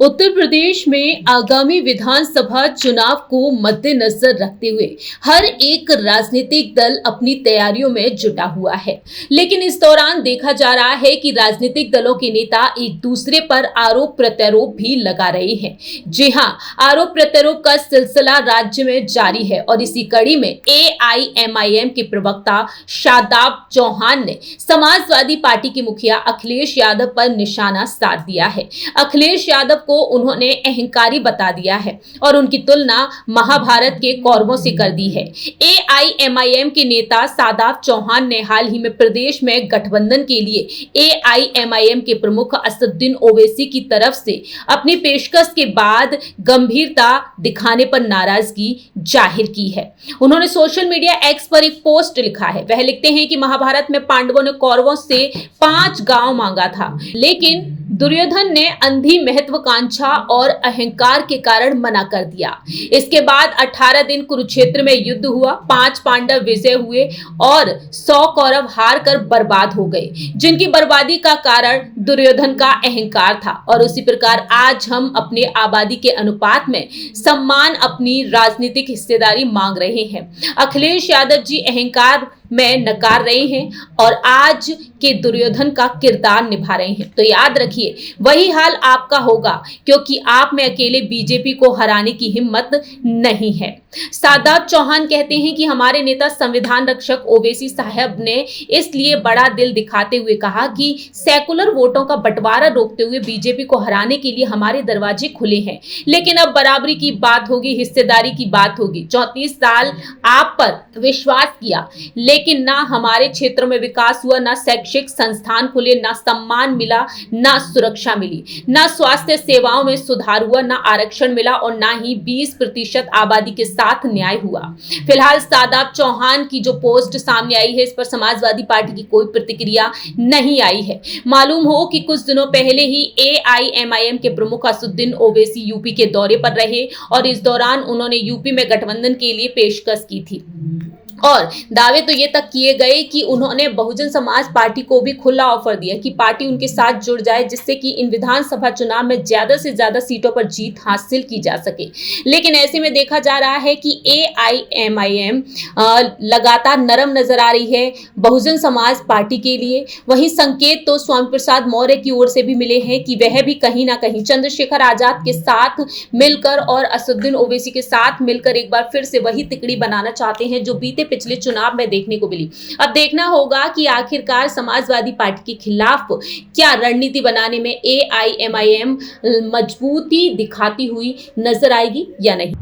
उत्तर प्रदेश में आगामी विधानसभा चुनाव को मद्देनजर रखते हुए हर एक राजनीतिक दल अपनी तैयारियों में जुटा हुआ है। लेकिन इस दौरान देखा जा रहा है कि राजनीतिक दलों के नेता एक दूसरे पर आरोप प्रत्यारोप भी लगा रहे हैं। जी हां, आरोप प्रत्यारोप का सिलसिला राज्य में जारी है और इसी कड़ी में एआईएमआईएम के प्रवक्ता शादाब चौहान ने समाजवादी पार्टी के मुखिया अखिलेश यादव पर निशाना साध दिया है। अखिलेश यादव को उन्होंने अहंकारी बता दिया है और उनकी तुलना महाभारत के कौरवों से कर दी है। एआईएमआईएम के नेता शादाब चौहान ने हाल ही में प्रदेश में गठबंधन के लिए एआईएमआईएम के प्रमुख असदुद्दीन ओवैसी की तरफ से अपनी पेशकश के बाद गंभीरता दिखाने पर नाराजगी जाहिर की है। उन्होंने सोशल मीडिया एक्स पर एक पोस्ट लिखा है। वह लिखते हैं कि महाभारत में पांडवों ने कौरवों से 5 गांव मांगा था, लेकिन दुर्योधन ने अंधी महत्वाकांक्षा और अहंकार के कारण मना कर दिया। इसके बाद 18 दिन कुरुक्षेत्र में युद्ध हुआ, 5 पांडव विजय हुए और 100 कौरव हार कर बर्बाद हो गए, जिनकी बर्बादी का कारण दुर्योधन का अहंकार था। और उसी प्रकार आज हम अपने आबादी के अनुपात में सम्मान, अपनी राजनीतिक हिस्सेदारी मांग रहे हैं। अखिलेश यादव जी अहंकार में नकार रहे हैं और आज के दुर्योधन का किरदार निभा रहे हैं। तो याद रखिए, वही हाल आपका होगा, क्योंकि आप में अकेले बीजेपी को हराने की हिम्मत नहीं है। शादाब चौहान कहते हैं कि हमारे नेता संविधान रक्षक ओवैसी साहब ने इसलिए बड़ा दिल दिखाते हुए कहा कि सेकुलर वोटों का बंटवारा रोकते हुए बीजेपी को हराने के लिए हमारे दरवाजे खुले हैं। लेकिन अब बराबरी की बात होगी, हिस्सेदारी की बात होगी। 34 साल आप पर विश्वास किया, लेकिन ना हमारे क्षेत्र में विकास हुआ, ना शैक्षिक संस्थान खुले, ना सम्मान मिला, ना सुरक्षा मिली, ना स्वास्थ्य सेवाओं में सुधार हुआ, ना आरक्षण मिला और ना ही 20% आबादी के साथ न्याय हुआ। फिलहाल शादाब चौहान की जो पोस्ट सामने आई है, इस पर समाजवादी पार्टी की कोई प्रतिक्रिया नहीं आई है। मालूम हो कि कुछ दिनों पहले ही एआईएमआईएम के प्रमुख असदुद्दीन ओवैसी यूपी के दौरे पर रहे और इस दौरान उन्होंने यूपी में गठबंधन के लिए पेशकश की थी और दावे तो ये तक किए गए कि उन्होंने बहुजन समाज पार्टी को भी खुला ऑफर दिया कि पार्टी उनके साथ जुड़ जाए, जिससे कि इन विधानसभा चुनाव में ज्यादा से ज्यादा सीटों पर जीत हासिल की जा सके। लेकिन ऐसे में देखा जा रहा है कि एआईएमआईएम लगातार नरम नजर आ रही है बहुजन समाज पार्टी के लिए। वहीं संकेत तो स्वामी प्रसाद मौर्य की ओर से भी मिले हैं कि वह भी कहीं ना कहीं चंद्रशेखर आजाद के साथ मिलकर और असदुद्दीन ओवैसी के साथ मिलकर एक बार फिर से वही तिकड़ी बनाना चाहते हैं जो बीते पिछले चुनाव में देखने को मिली। अब देखना होगा कि आखिरकार समाजवादी पार्टी के खिलाफ क्या रणनीति बनाने में एआईएमआईएम मजबूती दिखाती हुई नजर आएगी या नहीं।